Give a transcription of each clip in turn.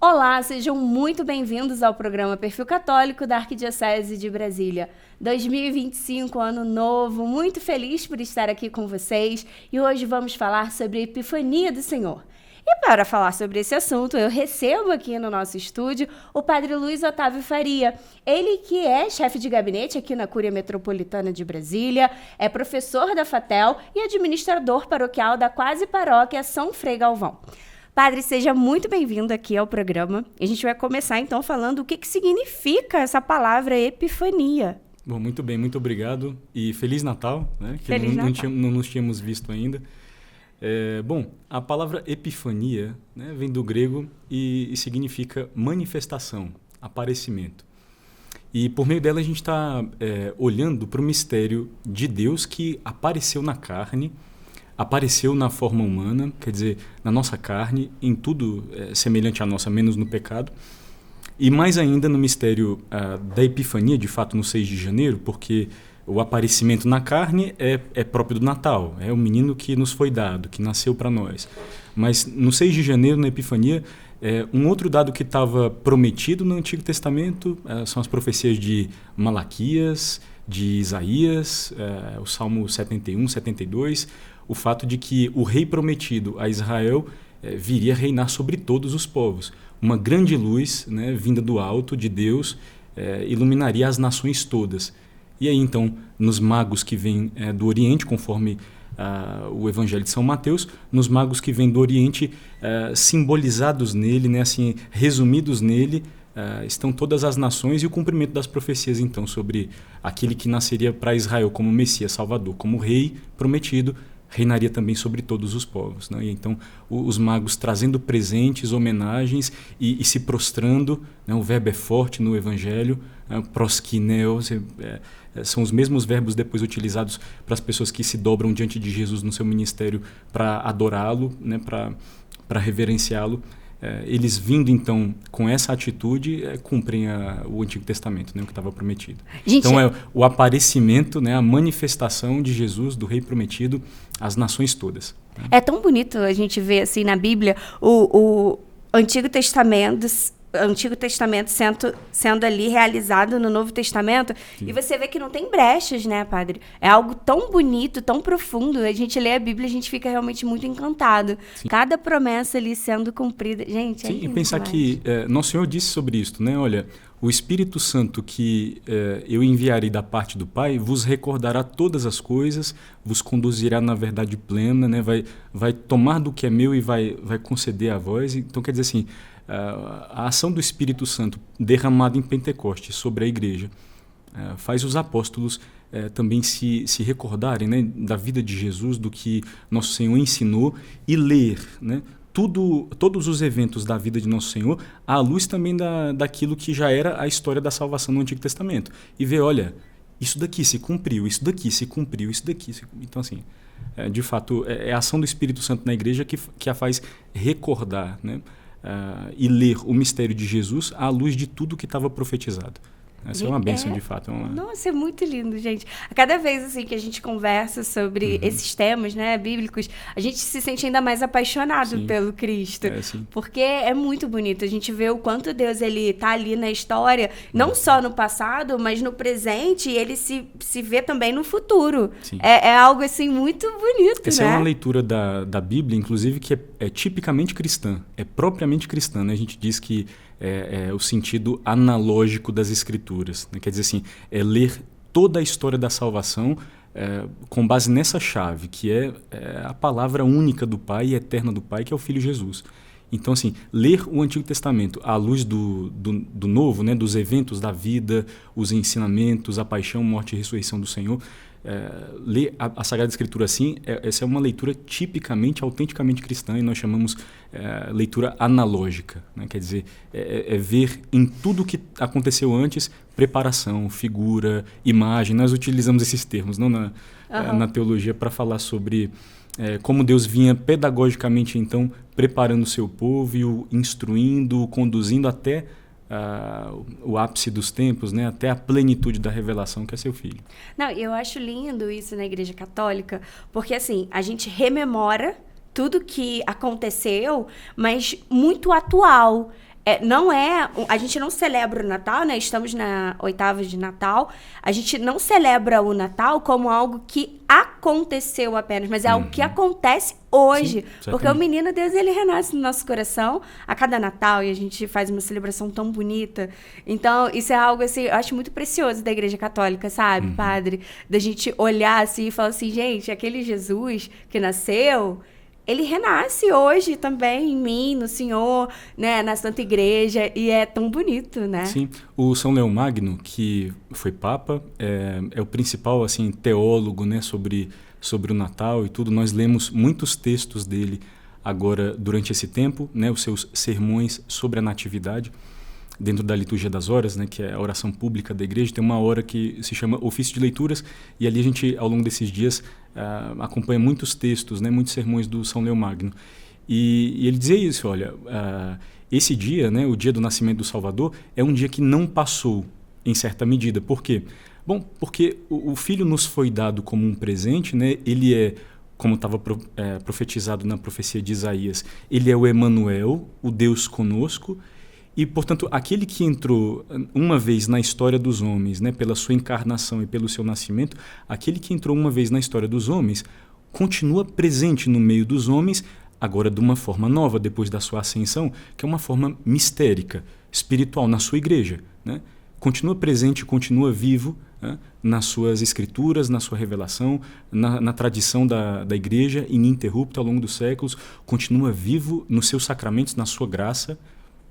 Olá, sejam muito bem-vindos ao programa Perfil Católico da Arquidiocese de Brasília. 2025, ano novo, muito feliz por estar aqui com vocês e hoje vamos falar sobre a Epifania do Senhor. E para falar sobre esse assunto, eu recebo aqui no nosso estúdio o Padre Luiz Otávio Faria. Ele que é chefe de gabinete aqui na Cúria Metropolitana de Brasília, é professor da FATEL e administrador paroquial da quase paróquia São Frei Galvão. Padre, seja muito bem-vindo aqui ao programa. A gente vai começar, então, falando o que significa essa palavra epifania. Bom, muito bem, muito obrigado e Feliz Natal, né? Que Feliz Natal. Não nos tínhamos visto ainda. Bom, a palavra epifania, né, vem do grego e significa manifestação, aparecimento. E por meio dela a gente está olhando para o mistério de Deus que apareceu na carne, apareceu na forma humana, quer dizer, na nossa carne, em tudo semelhante à nossa, menos no pecado. E mais ainda no mistério da Epifania, de fato, no 6 de janeiro, porque o aparecimento na carne é próprio do Natal, é o menino que nos foi dado, que nasceu para nós. Mas no 6 de janeiro, na Epifania, um outro dado que estava prometido no Antigo Testamento são as profecias de Malaquias, de Isaías, o Salmo 71, 72, o fato de que o rei prometido a Israel viria reinar sobre todos os povos. Uma grande luz, né, vinda do alto, de Deus, iluminaria as nações todas. E aí, então, nos magos que vêm do Oriente, conforme o Evangelho de São Mateus, nos magos que vêm do Oriente, simbolizados nele, né, assim, resumidos nele, estão todas as nações e o cumprimento das profecias, então, sobre aquele que nasceria para Israel como Messias, Salvador, como rei prometido, reinaria também sobre todos os povos, né? E então, os magos trazendo presentes, homenagens e se prostrando, né? O verbo é forte no Evangelho, proskineo, são os mesmos verbos depois utilizados para as pessoas que se dobram diante de Jesus no seu ministério para adorá-lo, né? Para reverenciá-lo. Eles vindo, então, com essa atitude, cumprem o Antigo Testamento, né, o que estava prometido. Então, é o aparecimento, né, a manifestação de Jesus, do Rei Prometido, às nações todas. É tão bonito a gente ver, assim, na Bíblia, o Antigo Testamento sendo ali realizado no Novo Testamento. Sim. E você vê que não tem brechas, né, Padre? É algo tão bonito, tão profundo. A gente lê a Bíblia e a gente fica realmente muito encantado. Sim. Cada promessa ali sendo cumprida. Gente, sim, e pensar demais. Que Nosso Senhor disse sobre isso, né? Olha, o Espírito Santo que eu enviarei da parte do Pai vos recordará todas as coisas, vos conduzirá na verdade plena, né? Vai tomar do que é meu e vai conceder a vós. Então, quer dizer assim, a ação do Espírito Santo derramada em Pentecostes sobre a igreja faz os apóstolos também se recordarem, né, da vida de Jesus, do que Nosso Senhor ensinou e ler, né, todos os eventos da vida de Nosso Senhor à luz também daquilo que já era a história da salvação no Antigo Testamento. E ver, olha, isso daqui se cumpriu, isso daqui se cumpriu, isso daqui se cumpriu. Então, assim, de fato, é a ação do Espírito Santo na igreja que a faz recordar, né? E ler o mistério de Jesus à luz de tudo que estava profetizado. Essa é uma bênção, de fato. Nossa, é muito lindo, gente. A cada vez assim, que a gente conversa sobre esses temas, né, bíblicos, a gente se sente ainda mais apaixonado, sim, pelo Cristo. Porque é muito bonito. A gente vê o quanto Deus está ali na história, não só no passado, mas no presente, e ele se vê também no futuro. É algo assim muito bonito, Essa né? é uma leitura da Bíblia, inclusive, que é tipicamente cristã, é propriamente cristã, né? A gente diz que é o sentido analógico das Escrituras, né? Quer dizer assim, é ler toda a história da salvação com base nessa chave, que é a palavra única do Pai e eterna do Pai, que é o Filho Jesus. Então, assim, ler o Antigo Testamento à luz do Novo, né, dos eventos da vida, os ensinamentos, a paixão, morte e ressurreição do Senhor, ler a Sagrada Escritura assim, essa é uma leitura tipicamente, autenticamente cristã, e nós chamamos leitura analógica, né? Quer dizer, ver em tudo que aconteceu antes, preparação, figura, imagem. Nós utilizamos esses termos, não na teologia, para falar sobre como Deus vinha pedagogicamente, então, preparando o seu povo e o instruindo, o conduzindo até o ápice dos tempos, né, até a plenitude da revelação que é seu Filho. Não, eu acho lindo isso na Igreja Católica, porque assim, a gente rememora tudo que aconteceu, mas muito atual. A gente não celebra o Natal, né? Estamos na oitava de Natal. A gente não celebra o Natal como algo que aconteceu apenas, mas é algo que acontece hoje. Sim, porque o menino Deus, ele renasce no nosso coração a cada Natal e a gente faz uma celebração tão bonita. Então, isso é algo, assim, eu acho muito precioso da Igreja Católica, sabe, padre? Da gente olhar assim e falar assim, gente, aquele Jesus que nasceu, ele renasce hoje também em mim, no Senhor, né, na Santa Igreja, e é tão bonito, né? Sim, o São Leão Magno, que foi Papa, é o principal assim, teólogo, né, sobre o Natal e tudo. Nós lemos muitos textos dele agora durante esse tempo, né, os seus sermões sobre a Natividade, dentro da liturgia das horas, né, que é a oração pública da igreja. Tem uma hora que se chama Ofício de Leituras, e ali a gente, ao longo desses dias, acompanha muitos textos, né, muitos sermões do São Leão Magno. E ele dizia isso, olha, esse dia, né, o dia do nascimento do Salvador, é um dia que não passou, em certa medida. Por quê? Bom, porque o Filho nos foi dado como um presente, né, ele é, como estava profetizado na profecia de Isaías, ele é o Emanuel, o Deus conosco. E, portanto, aquele que entrou uma vez na história dos homens, né, pela sua encarnação e pelo seu nascimento, aquele que entrou uma vez na história dos homens, continua presente no meio dos homens, agora de uma forma nova, depois da sua ascensão, que é uma forma mistérica, espiritual, na sua igreja, né? Continua presente, continua vivo, né, nas suas escrituras, na sua revelação, na tradição da igreja, ininterrupta ao longo dos séculos, continua vivo nos seus sacramentos, na sua graça,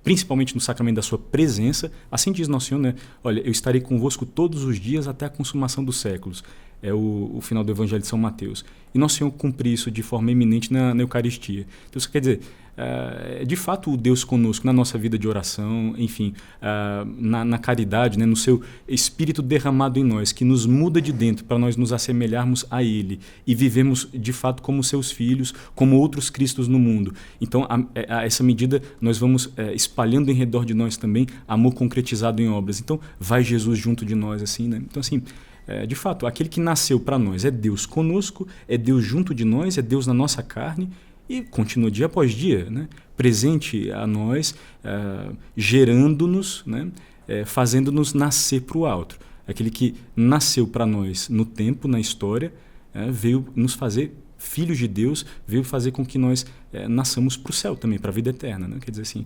principalmente no sacramento da sua presença. Assim diz Nosso Senhor, né? Olha, eu estarei convosco todos os dias até a consumação dos séculos. É o final do Evangelho de São Mateus. E Nosso Senhor cumpre isso de forma eminente na Eucaristia. Então, isso quer dizer, de fato, o Deus conosco na nossa vida de oração, enfim, na caridade, né, no seu Espírito derramado em nós, que nos muda de dentro para nós nos assemelharmos a Ele e vivemos, de fato, como seus filhos, como outros Cristos no mundo. Então, a essa medida, nós vamos espalhando em redor de nós também amor concretizado em obras. Então, vai Jesus junto de nós, assim, né? Então, assim, de fato, aquele que nasceu para nós é Deus conosco, é Deus junto de nós, é Deus na nossa carne e continua dia após dia, né, presente a nós, gerando-nos, né, fazendo-nos nascer para o alto. Aquele que nasceu para nós no tempo, na história, veio nos fazer filhos de Deus, veio fazer com que nós nasçamos para o céu também, para a vida eterna, né? Quer dizer assim,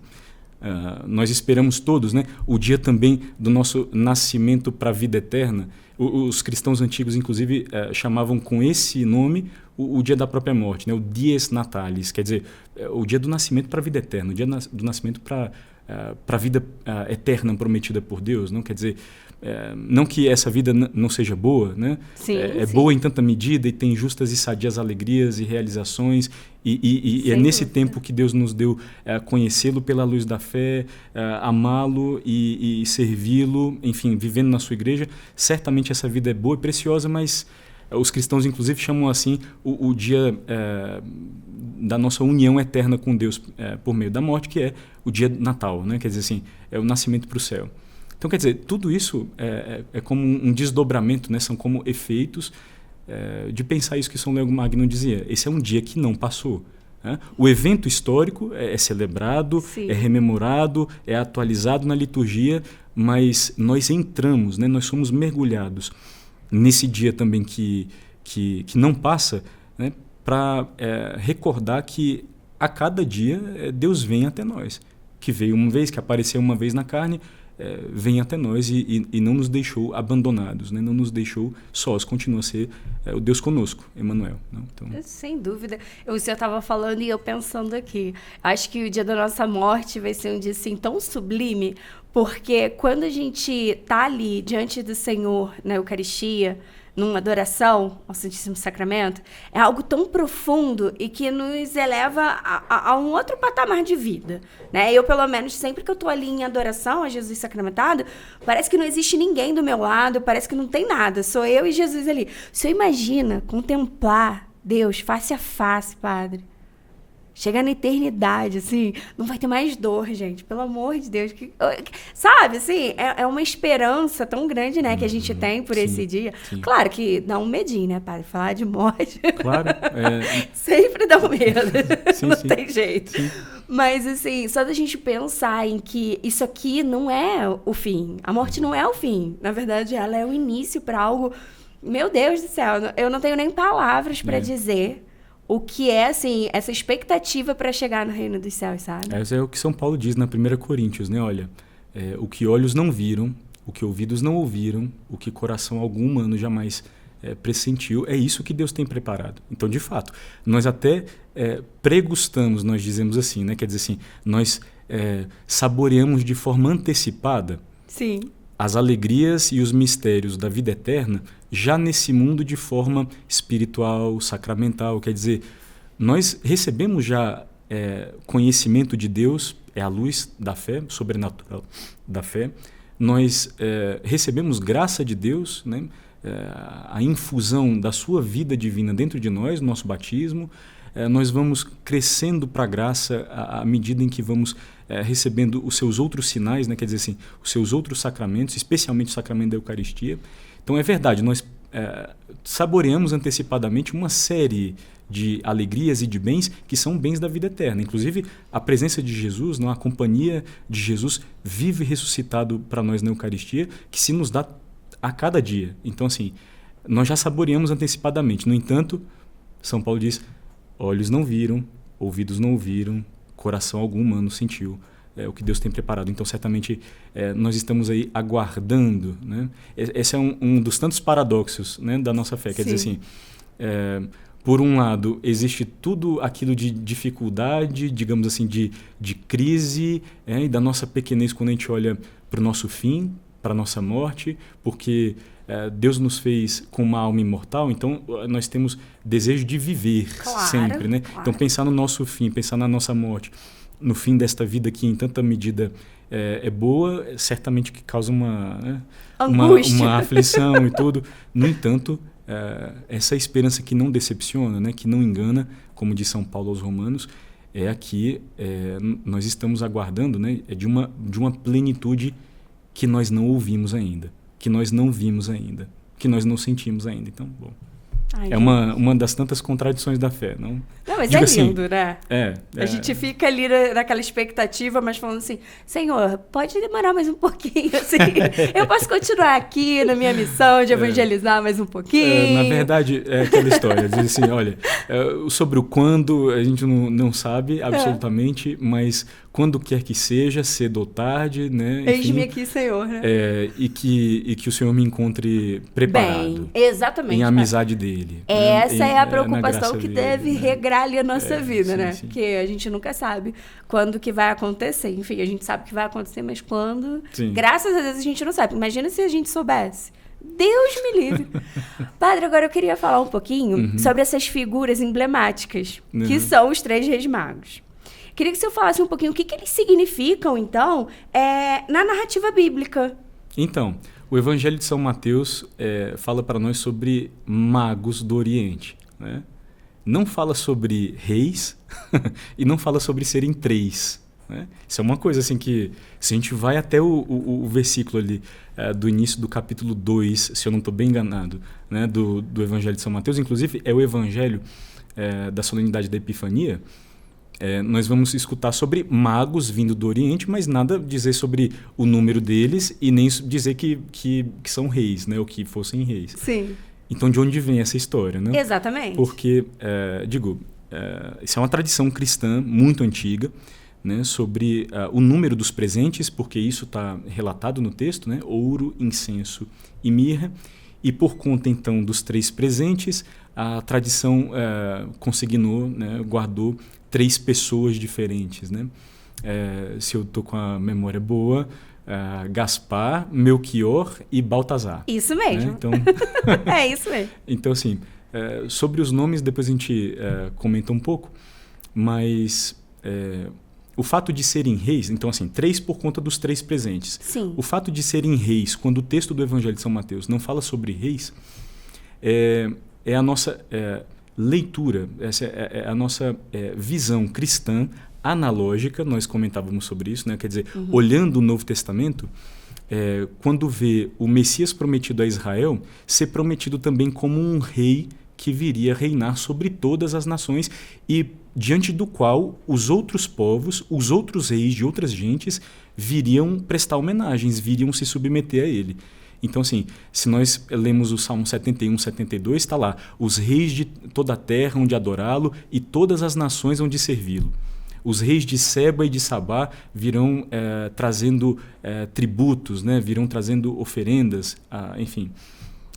nós esperamos todos, né, o dia também do nosso nascimento para a vida eterna. Os cristãos antigos, inclusive, chamavam com esse nome o dia da própria morte, né, o Dies Natalis, quer dizer, o dia do nascimento para a vida eterna, o dia do nascimento para a vida eterna prometida por Deus. Não quer dizer, não que essa vida não seja boa, né? Sim, sim. Sim. Boa em tanta medida e tem justas e sadias alegrias e realizações, e é nesse tempo que Deus nos deu conhecê-lo pela luz da fé, amá-lo e servi-lo, enfim, vivendo na sua igreja. Certamente essa vida é boa e preciosa, mas os cristãos, inclusive, chamam assim o dia da nossa união eterna com Deus por meio da morte, que é o dia Natal, né? Quer dizer assim, é o nascimento para o céu. Então, quer dizer, tudo isso é como um desdobramento, né? São como efeitos de pensar isso que São Leão Magno dizia. Esse é um dia que não passou. Né? O evento histórico é celebrado, Sim. É rememorado, é atualizado na liturgia, mas nós entramos, né? Nós somos mergulhados nesse dia também que não passa, né? Para recordar que a cada dia Deus vem até nós, que veio uma vez, que apareceu uma vez na carne, vem até nós e não nos deixou abandonados, né? Não nos deixou sós, continua a ser o Deus conosco, Emanuel. Então... Sem dúvida. O senhor estava falando e eu pensando aqui, acho que o dia da nossa morte vai ser um dia assim, tão sublime, porque quando a gente está ali diante do Senhor na Eucaristia, numa adoração ao Santíssimo Sacramento, é algo tão profundo e que nos eleva a um outro patamar de vida, né? Eu, pelo menos, sempre que eu estou ali em adoração a Jesus sacramentado, parece que não existe ninguém do meu lado, parece que não tem nada, sou eu e Jesus ali. O senhor imagina contemplar Deus face a face, padre? chegar na eternidade, assim, não vai ter mais dor, gente, pelo amor de Deus. Sabe, assim, é uma esperança tão grande, né, que a gente tem por esse dia. Sim. Claro que dá um medinho, né, padre? Falar de morte. Claro. Sempre dá um medo. Sim, não sim. tem jeito. Sim. Mas, assim, só da gente pensar em que isso aqui não é o fim. A morte não é o fim. Na verdade, ela é o início para algo... Meu Deus do céu, eu não tenho nem palavras para dizer o que é, assim, essa expectativa para chegar no reino dos céus, sabe? Isso é o que São Paulo diz na 1 Coríntios, né? Olha, o que olhos não viram, o que ouvidos não ouviram, o que coração algum humano jamais pressentiu, é isso que Deus tem preparado. Então, de fato, nós até pregustamos, nós dizemos assim, né? Quer dizer assim, nós saboreamos de forma antecipada Sim. as alegrias e os mistérios da vida eterna já nesse mundo de forma espiritual, sacramental. Quer dizer, nós recebemos já conhecimento de Deus, é a luz da fé, sobrenatural da fé. Nós recebemos graça de Deus, né? A infusão da sua vida divina dentro de nós, nosso batismo. Nós vamos crescendo para a graça à medida em que vamos recebendo os seus outros sinais, né? Quer dizer assim, os seus outros sacramentos, especialmente o sacramento da Eucaristia. Então é verdade, nós saboreamos antecipadamente uma série de alegrias e de bens que são bens da vida eterna. Inclusive, a presença de Jesus, não, a companhia de Jesus vive ressuscitado para nós na Eucaristia, que se nos dá a cada dia. Então, assim, nós já saboreamos antecipadamente. No entanto, São Paulo diz, olhos não viram, ouvidos não ouviram, coração algum humano sentiu o que Deus tem preparado. Então, certamente, nós estamos aí aguardando, né? Esse é um dos tantos paradoxos, né, da nossa fé. Quer dizer assim, por um lado, existe tudo aquilo de dificuldade, digamos assim, de crise, e da nossa pequenez quando a gente olha para o nosso fim, para a nossa morte, porque Deus nos fez com uma alma imortal, então nós temos desejo de viver sempre, né? Claro. Então, pensar no nosso fim, pensar na nossa morte, no fim desta vida que em tanta medida é boa, certamente que causa uma aflição e tudo. No entanto, essa esperança que não decepciona, né, que não engana, como diz São Paulo aos Romanos, é aqui nós estamos aguardando, né, de uma plenitude que nós não ouvimos ainda, que nós não vimos ainda, que nós não sentimos ainda. Então, bom, uma das tantas contradições da fé, não? Não, mas digo lindo, assim, né? A gente fica ali naquela expectativa, mas falando assim, Senhor, pode demorar mais um pouquinho, assim. Eu posso continuar aqui na minha missão de evangelizar mais um pouquinho. Na verdade, é aquela história, diz assim, olha, sobre o quando a gente não sabe absolutamente, mas quando quer que seja, cedo ou tarde, né? Eis-me aqui, Senhor, né? E que o Senhor me encontre preparado. Bem, exatamente. Em amizade dele. Essa é a preocupação que dele, deve regrar ali a nossa vida, sim, né? Sim. Porque a gente nunca sabe quando que vai acontecer. Enfim, a gente sabe que vai acontecer, mas quando... Sim. Graças a Deus a gente não sabe. Imagina se a gente soubesse. Deus me livre. Padre, agora eu queria falar um pouquinho sobre essas figuras emblemáticas, que são os 3 reis magos. Queria que você falasse um pouquinho o que eles significam, então, na narrativa bíblica. Então, o Evangelho de São Mateus fala para nós sobre magos do Oriente, né? Não fala sobre reis e não fala sobre serem 3. Né? Isso é uma coisa assim que, se a gente vai até o versículo ali do início do capítulo 2, se eu não estou bem enganado, né, do Evangelho de São Mateus, inclusive é o Evangelho da solenidade da Epifania, nós vamos escutar sobre magos vindo do Oriente, mas nada dizer sobre o número deles e nem dizer que são reis, né, ou que fossem reis. Sim. Então, de onde vem essa história? Né? Exatamente. Porque, isso é uma tradição cristã muito antiga, né, sobre o número dos presentes, porque isso está relatado no texto, né, ouro, incenso e mirra. E por conta, então, dos 3 presentes, a tradição consignou, né, guardou 3 pessoas diferentes. Né? Se eu estou com a memória boa, Gaspar, Melchior e Baltazar. Isso mesmo. Né? Então, é isso mesmo. Então, assim, sobre os nomes, depois a gente comenta um pouco, mas o fato de serem reis, então, assim, 3 por conta dos 3 presentes. Sim. O fato de serem reis, quando o texto do Evangelho de São Mateus não fala sobre reis, é a nossa leitura, essa é a nossa visão cristã analógica, nós comentávamos sobre isso, né? Quer dizer, olhando o Novo Testamento, quando vê o Messias prometido a Israel ser prometido também como um rei que viria reinar sobre todas as nações e diante do qual os outros povos, os outros reis de outras gentes viriam prestar homenagens, viriam se submeter a ele. Então, assim, se nós lemos o Salmo 71, 72, está lá, os reis de toda a terra hão de adorá-lo e todas as nações hão de servi-lo. Os reis de Seba e de Sabá virão trazendo tributos, né? Virão trazendo oferendas, enfim.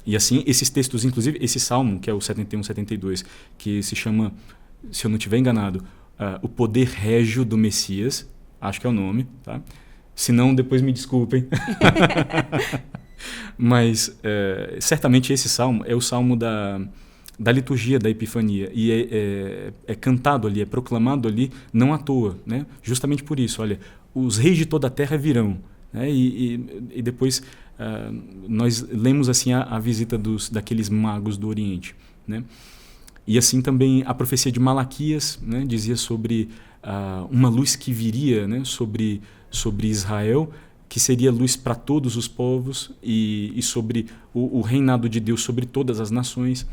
E assim, esses textos, inclusive esse salmo, que é o 71, 72, que se chama, se eu não estiver enganado, o poder régio do Messias, acho que é o nome, tá? Se não, depois me desculpem. Mas certamente esse salmo é o salmo da liturgia da Epifania e é cantado ali, é proclamado ali não à toa, né? Justamente por isso, olha, os reis de toda a terra virão, né? E depois nós lemos assim a visita daqueles magos do Oriente, né? E assim também a profecia de Malaquias, né, dizia sobre uma luz que viria, né, sobre Israel, que seria luz para todos os povos e sobre o reinado de Deus sobre todas as nações.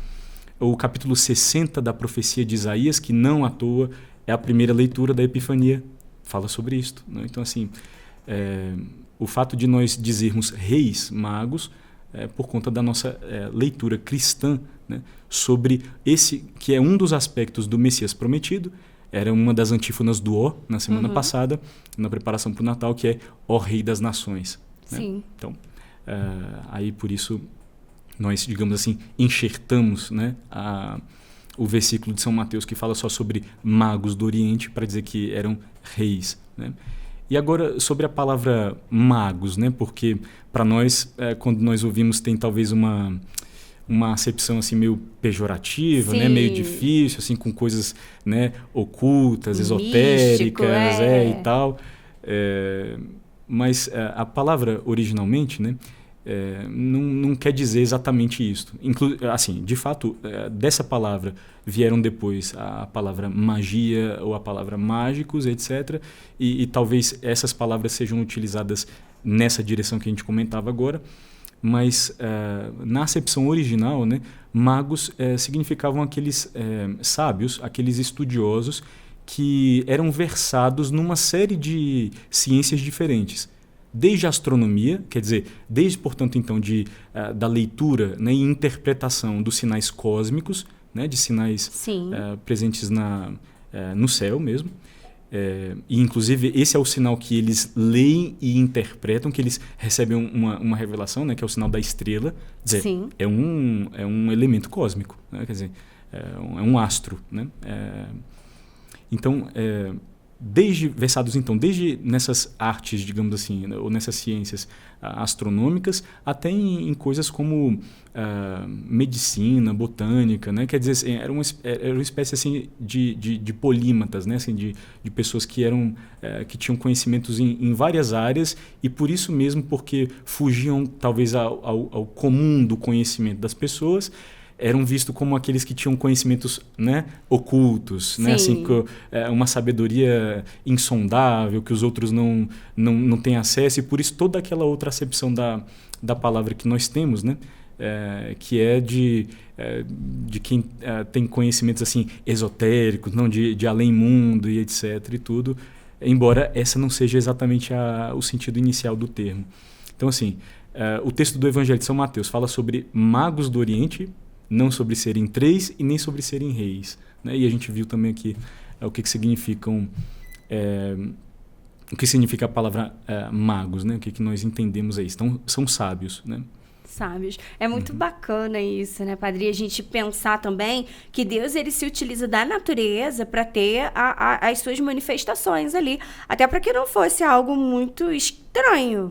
O capítulo 60 da profecia de Isaías, que não à toa é a primeira leitura da Epifania, fala sobre isto, né? Então, assim, o fato de nós dizermos reis magos é por conta da nossa leitura cristã, né, sobre esse, que é um dos aspectos do Messias prometido. Era uma das antífonas do Ó, na semana passada, na preparação para o Natal, que é Ó Rei das Nações. Né? Sim. Então, aí por isso nós, digamos assim, enxertamos, né, o versículo de São Mateus que fala só sobre magos do Oriente para dizer que eram reis, né? E agora sobre a palavra magos, né? Porque para nós, quando nós ouvimos, tem talvez uma acepção assim meio pejorativa, né, meio difícil, assim, com coisas, né, ocultas, esotéricas, e tal. Mas a palavra originalmente, né, não quer dizer exatamente isso. Assim, de fato, dessa palavra vieram depois a palavra magia ou a palavra mágicos, etc. E talvez essas palavras sejam utilizadas nessa direção que a gente comentava agora. Mas na acepção original, né, magos significavam aqueles sábios, aqueles estudiosos que eram versados numa série de ciências diferentes. Desde a astronomia, quer dizer, desde, portanto, então, da leitura, né, e interpretação dos sinais cósmicos, né, de sinais presentes no céu mesmo. E inclusive esse é o sinal que eles leem e interpretam, que eles recebem uma revelação, né, que é o sinal da estrela. Quer dizer, é um elemento cósmico, né, quer dizer, é um astro, né? Então, desde nessas artes, digamos assim, ou nessas ciências astronômicas, até em coisas como medicina, botânica, né? Quer dizer, assim, era uma espécie assim, de polímatas, né? Assim, de pessoas que tinham conhecimentos em várias áreas e por isso mesmo, porque fugiam talvez ao comum do conhecimento das pessoas, eram vistos como aqueles que tinham conhecimentos, né, ocultos, né, assim, uma sabedoria insondável que os outros não têm acesso, e por isso toda aquela outra acepção da palavra que nós temos, né, que é de quem tem conhecimentos assim, esotéricos, não de além-mundo e etc. e tudo, embora essa não seja exatamente o sentido inicial do termo. Então, assim, o texto do Evangelho de São Mateus fala sobre magos do Oriente, não sobre serem três e nem sobre serem reis, né? E a gente viu também aqui o que significam, o que significa a palavra magos, né? O que nós entendemos aí. Então, são sábios, né? Sábios. É muito bacana isso, né, Padre? A gente pensar também que Deus, ele se utiliza da natureza para ter as suas manifestações ali, até para que não fosse algo muito estranho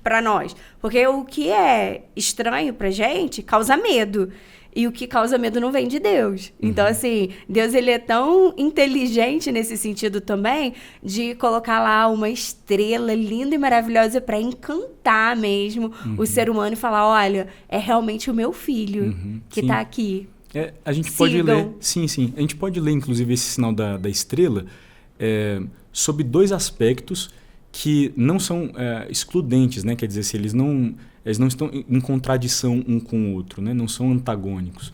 para nós, porque o que é estranho pra gente causa medo, e o que causa medo não vem de Deus. Então, assim, Deus, ele é tão inteligente nesse sentido também, de colocar lá uma estrela linda e maravilhosa para encantar mesmo o ser humano e falar, olha, é realmente o meu filho que tá aqui. A gente pode Sigam. ler, sim, a gente pode ler inclusive esse sinal da estrela sob dois aspectos que não são excludentes, né? Quer dizer, se eles não estão em contradição um com o outro, né? Não são antagônicos.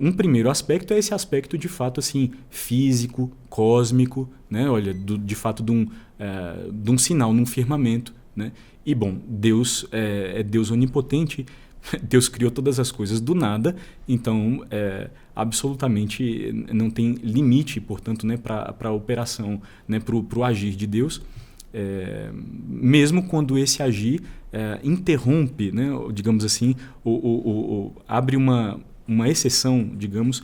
Um primeiro aspecto é esse aspecto de fato assim físico, cósmico, né? Olha, de fato de um sinal num firmamento, né? E bom, Deus é Deus onipotente. Deus criou todas as coisas do nada, então absolutamente não tem limite, portanto, né, para a operação, né, para o agir de Deus, mesmo quando esse agir interrompe, né, digamos assim, abre uma exceção, digamos,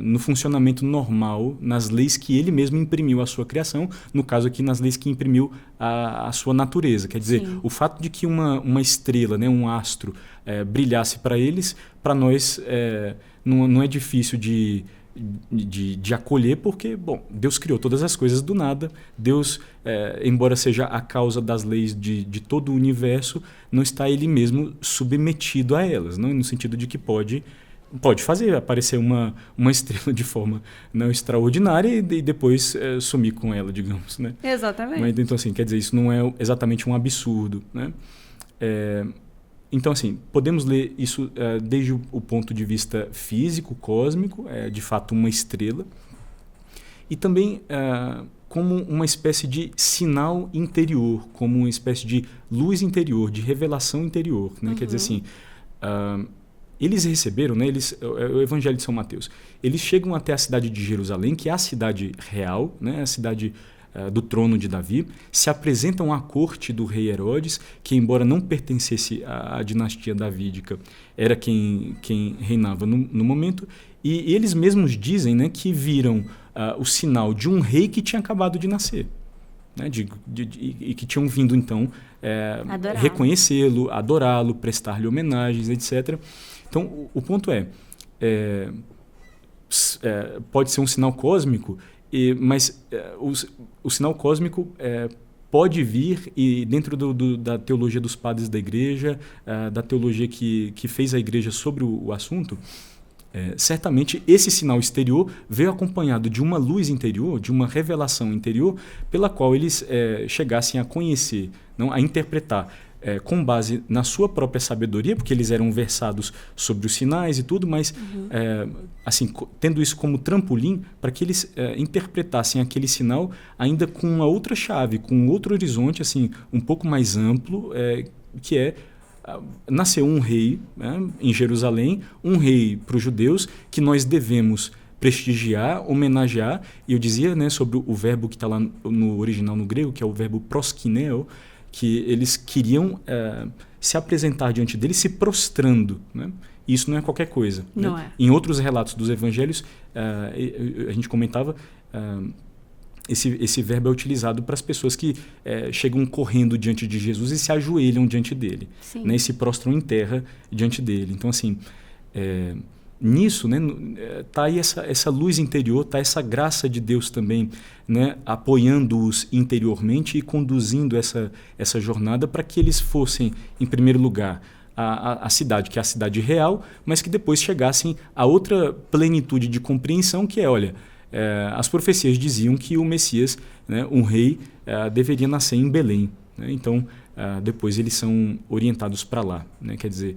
no funcionamento normal, nas leis que ele mesmo imprimiu à sua criação, no caso aqui nas leis que imprimiu à sua natureza. Quer dizer, Sim. o fato de que uma estrela, né, um astro, brilhasse para eles, para nós não é difícil de acolher, porque, bom, Deus criou todas as coisas do nada. Deus, embora seja a causa das leis de todo o universo, não está ele mesmo submetido a elas, não? No sentido de que pode fazer aparecer uma estrela de forma não extraordinária e depois sumir com ela, digamos, né? Exatamente. Mas, então, assim, quer dizer, isso não é exatamente um absurdo, né? Então, assim, podemos ler isso desde o ponto de vista físico, cósmico, de fato uma estrela, e também como uma espécie de sinal interior, como uma espécie de luz interior, de revelação interior, né? Uhum. Quer dizer assim, eles receberam, né, o Evangelho de São Mateus, eles chegam até a cidade de Jerusalém, que é a cidade real, né, a cidade do trono de Davi, se apresentam à corte do rei Herodes, que embora não pertencesse à dinastia davídica, era quem reinava no momento, e eles mesmos dizem, né, que viram o sinal de um rei que tinha acabado de nascer, né, e que tinham vindo então reconhecê-lo, adorá-lo, prestar-lhe homenagens, etc. Então, o ponto pode ser um sinal cósmico, mas o sinal cósmico pode vir, e dentro da teologia dos padres da igreja, da teologia que fez a igreja sobre o assunto, certamente esse sinal exterior veio acompanhado de uma luz interior, de uma revelação interior, pela qual eles chegassem a conhecer, não, a interpretar, com base na sua própria sabedoria, porque eles eram versados sobre os sinais e tudo, mas assim, tendo isso como trampolim para que eles interpretassem aquele sinal ainda com uma outra chave, com outro horizonte assim, um pouco mais amplo, que nasceu um rei, né, em Jerusalém, um rei para os judeus que nós devemos prestigiar, homenagear. E eu dizia, né, sobre o verbo que está lá no original no grego, que é o verbo proskineo, que eles queriam se apresentar diante dele se prostrando, né? Isso não é qualquer coisa. Não né? é. Em outros relatos dos evangelhos, a gente comentava, esse verbo é utilizado para as pessoas que chegam correndo diante de Jesus e se ajoelham diante dele, né? E se prostram em terra diante dele. Então, assim, nisso, né, tá aí essa luz interior, tá essa graça de Deus também, né, apoiando-os interiormente e conduzindo essa jornada para que eles fossem, em primeiro lugar, a cidade, que é a cidade real, mas que depois chegassem a outra plenitude de compreensão, que olha, as profecias diziam que o Messias, né, um rei, deveria nascer em Belém, né? Então, depois eles são orientados para lá, né? Quer dizer,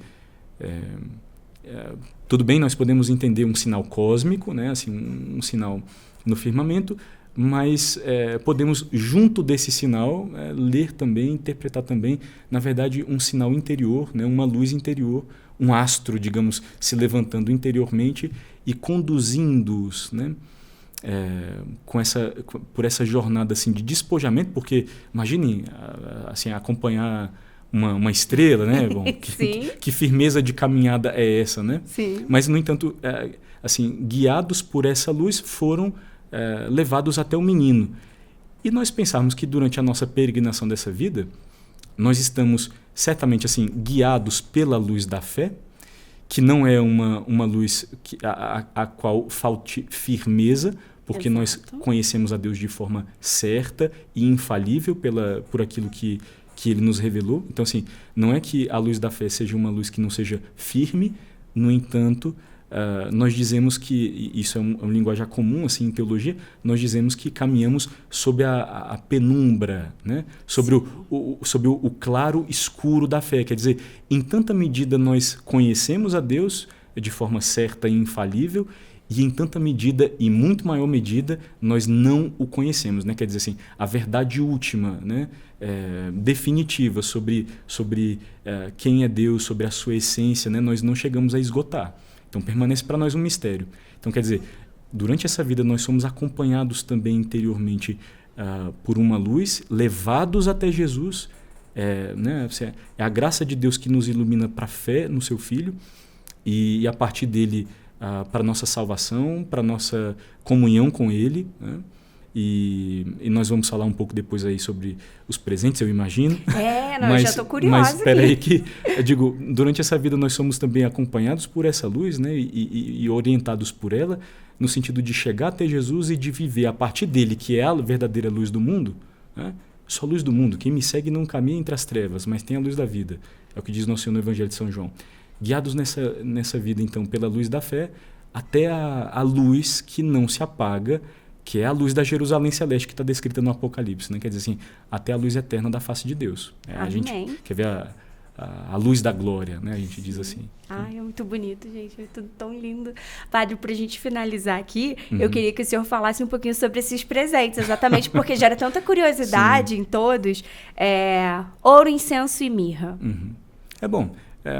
tudo bem, nós podemos entender um sinal cósmico, né, assim, um sinal no firmamento, mas podemos, junto desse sinal, ler também, interpretar também, na verdade, um sinal interior, né, uma luz interior, um astro, digamos, se levantando interiormente e conduzindo-os, né, por essa jornada assim, de despojamento, porque, imaginem, assim, acompanhar uma estrela, né? Bom, que firmeza de caminhada é essa, né? Sim. Mas, no entanto, assim, guiados por essa luz, foram levados até o menino. E nós pensarmos que durante a nossa peregrinação dessa vida, nós estamos certamente assim guiados pela luz da fé, que não é uma luz a qual falte firmeza, porque Exato. Nós conhecemos a Deus de forma certa e infalível por aquilo que Ele nos revelou. Então, assim, não é que a luz da fé seja uma luz que não seja firme, no entanto, nós dizemos que, e isso é um linguajar comum assim, em teologia, nós dizemos que caminhamos sob a penumbra, né? Sobre o claro escuro da fé. Quer dizer, em tanta medida nós conhecemos a Deus de forma certa e infalível, e em tanta medida, e muito maior medida, nós não o conhecemos, né? Quer dizer assim, a verdade última, né? Definitiva sobre quem é Deus, sobre a sua essência, né? Nós não chegamos a esgotar. Então permanece para nós um mistério. Então quer dizer, durante essa vida nós somos acompanhados também interiormente por uma luz, levados até Jesus. Né? É a graça de Deus que nos ilumina para a fé no seu Filho, e a partir dele para a nossa salvação, para a nossa comunhão com Ele, né? E nós vamos falar um pouco depois aí sobre os presentes, eu imagino. Eu já estou curiosa. Mas espera aí que, eu digo, durante essa vida nós somos também acompanhados por essa luz, né? E orientados por ela, no sentido de chegar até Jesus e de viver a partir dele, que é a verdadeira luz do mundo, né? Só luz do mundo. Quem me segue não caminha entre as trevas, mas tem a luz da vida. É o que diz nosso Senhor no Evangelho de São João. Guiados nessa vida, então, pela luz da fé, até a luz que não se apaga, que é a luz da Jerusalém Celeste que está descrita no Apocalipse, né? Quer dizer assim, até a luz eterna da face de Deus. A gente quer ver a luz da glória, né? A gente diz assim. É muito bonito, gente, é tudo tão lindo. Padre, para a gente finalizar aqui, eu queria que o senhor falasse um pouquinho sobre esses presentes, exatamente porque gera tanta curiosidade em todos. Ouro, incenso e mirra. É bom.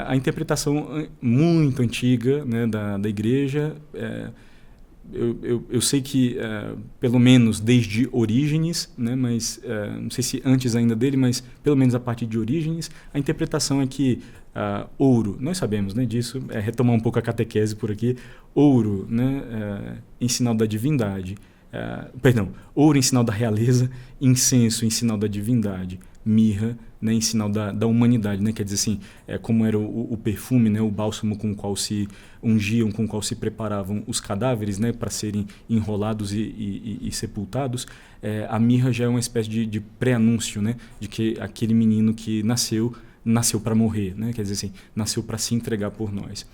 A interpretação muito antiga, né, da igreja, eu sei que, pelo menos desde Orígenes, né, mas não sei se antes ainda dele, mas pelo menos a partir de Orígenes, a interpretação é que ouro, nós sabemos, né, disso, retomar um pouco a catequese por aqui, ouro, né, em sinal da divindade, ouro em sinal da realeza, incenso em sinal da divindade, mirra, né, em sinal da humanidade, né? Quer dizer assim, como era o perfume, né, o bálsamo com o qual se ungiam, com o qual se preparavam os cadáveres, né, para serem enrolados e sepultados, a mirra já é uma espécie de pré-anúncio, né, de que aquele menino que nasceu para morrer, né? Quer dizer assim, nasceu para se entregar por nós.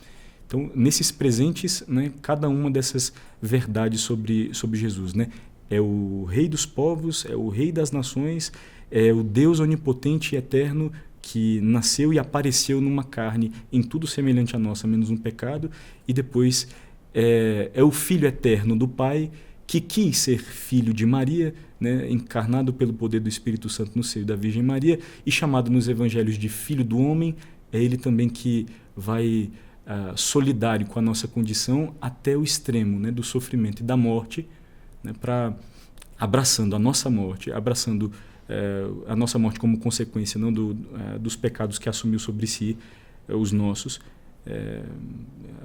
Então, nesses presentes, né, cada uma dessas verdades sobre Jesus, né? É o Rei dos povos, é o Rei das nações, é o Deus onipotente e eterno que nasceu e apareceu numa carne em tudo semelhante a nossa, menos um pecado, e depois é o Filho eterno do Pai, que quis ser filho de Maria, né, encarnado pelo poder do Espírito Santo no seio da Virgem Maria, e chamado nos evangelhos de Filho do Homem. É ele também que vai solidário com a nossa condição até o extremo, né, do sofrimento e da morte, né, abraçando a nossa morte, abraçando a nossa morte como consequência, não dos pecados que assumiu sobre si, os nossos.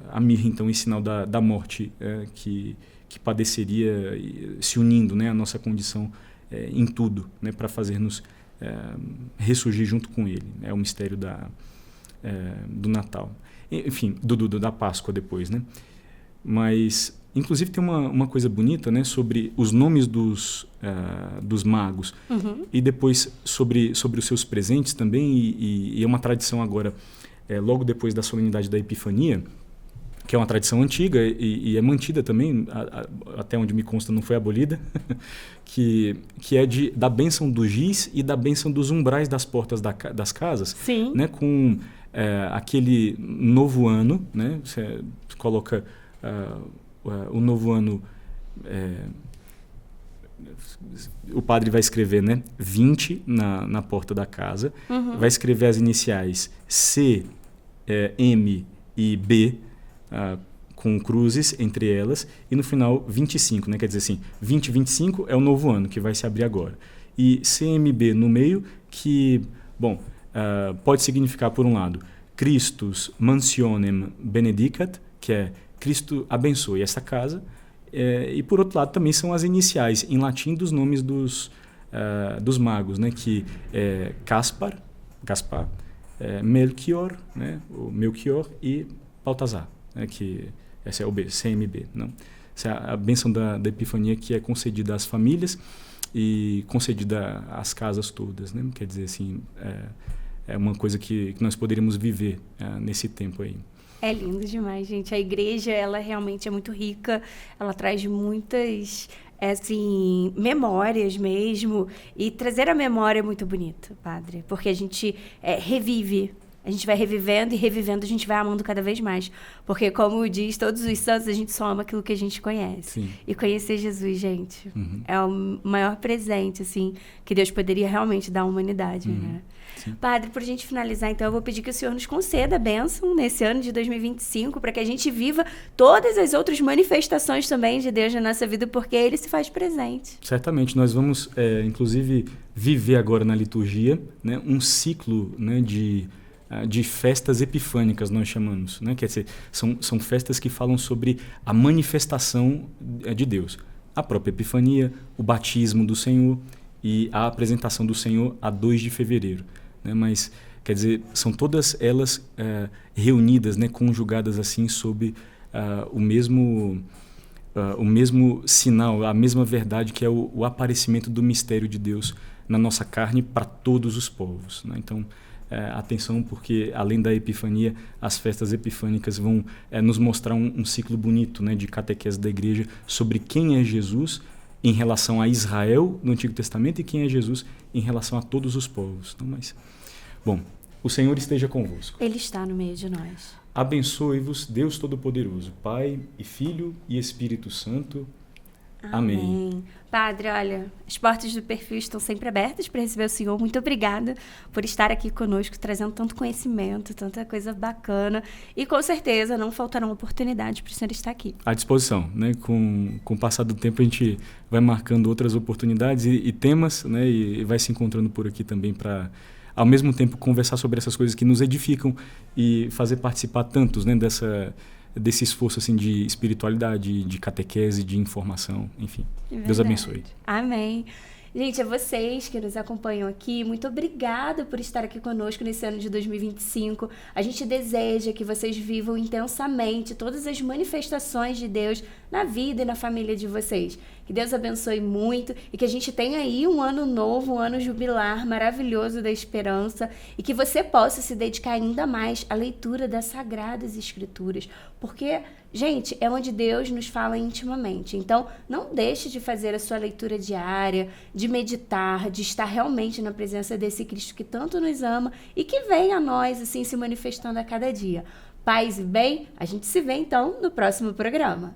A mirra, então, em sinal da morte que padeceria, se unindo, né, à nossa condição em tudo, né, para fazer-nos ressurgir junto com ele. É o mistério do Natal. Enfim, da Páscoa depois, né? Mas, inclusive, tem uma coisa bonita, né, sobre os nomes dos magos, e depois sobre os seus presentes também, e é uma tradição agora, logo depois da solenidade da Epifania, que é uma tradição antiga e é mantida também, até onde me consta não foi abolida, que é da bênção do giz e da bênção dos umbrais das portas das casas. Sim. Né, com aquele novo ano, né, você coloca o novo ano, o padre vai escrever, né, 20 na porta da casa, vai escrever as iniciais C, M e B, com cruzes entre elas, e no final 25, né? Quer dizer assim, 2025 é o novo ano que vai se abrir agora. E CMB no meio, que, bom, pode significar, por um lado, Christus mansionem benedicat, que é Cristo abençoe essa casa, e por outro lado também são as iniciais em latim dos nomes dos magos, né? Que é Gaspar, Melchior, né? O Melchior, e Baltazar. Que essa é o CMB, não? Essa é a bênção da Epifania, que é concedida às famílias e concedida às casas todas, né? Quer dizer assim, é uma coisa que nós poderíamos viver nesse tempo aí. É lindo demais, gente. A igreja, ela realmente é muito rica, ela traz muitas, assim, memórias mesmo. E trazer a memória é muito bonito, padre, porque a gente revive. A gente vai revivendo e revivendo, a gente vai amando cada vez mais. Porque, como diz todos os santos, a gente só ama aquilo que a gente conhece. Sim. E conhecer Jesus, gente, Uhum. é o maior presente, assim, que Deus poderia realmente dar à humanidade, né? Sim. Padre, por a gente finalizar, então, eu vou pedir que o Senhor nos conceda a bênção nesse ano de 2025, para que a gente viva todas as outras manifestações também de Deus na nossa vida, porque Ele se faz presente. Certamente, nós vamos, inclusive, viver agora na liturgia, né, um ciclo, né, de festas epifânicas, nós chamamos. Né? Quer dizer, são festas que falam sobre a manifestação de Deus. A própria Epifania, o batismo do Senhor e a apresentação do Senhor a 2 de fevereiro. Né? Mas, quer dizer, são todas elas reunidas, né, conjugadas assim sob o mesmo sinal, a mesma verdade, que é o aparecimento do mistério de Deus na nossa carne para todos os povos. Né? Então, atenção, porque além da Epifania, as festas epifânicas vão nos mostrar um ciclo bonito, né, de catequese da igreja sobre quem é Jesus em relação a Israel no Antigo Testamento e quem é Jesus em relação a todos os povos. Então, bom, o Senhor esteja convosco. Ele está no meio de nós. Abençoe-vos Deus Todo-Poderoso, Pai e Filho e Espírito Santo. Amém. Padre, olha, as portas do perfil estão sempre abertas para receber o Senhor. Muito obrigada por estar aqui conosco, trazendo tanto conhecimento, tanta coisa bacana. E com certeza não faltarão oportunidades para o Senhor estar aqui. À disposição, né? Com o passar do tempo a gente vai marcando outras oportunidades e temas, né? E vai se encontrando por aqui também para, ao mesmo tempo, conversar sobre essas coisas que nos edificam e fazer participar tantos, né, desse esforço assim, de espiritualidade, de catequese, de informação, enfim. Deus abençoe. Amém. Gente, a vocês que nos acompanham aqui, muito obrigada por estar aqui conosco nesse ano de 2025. A gente deseja que vocês vivam intensamente todas as manifestações de Deus na vida e na família de vocês. Que Deus abençoe muito e que a gente tenha aí um ano novo, um ano jubilar maravilhoso da esperança e que você possa se dedicar ainda mais à leitura das Sagradas Escrituras, porque, gente, é onde Deus nos fala intimamente. Então, não deixe de fazer a sua leitura diária, de meditar, de estar realmente na presença desse Cristo que tanto nos ama e que vem a nós, assim, se manifestando a cada dia. Paz e bem, a gente se vê, então, no próximo programa.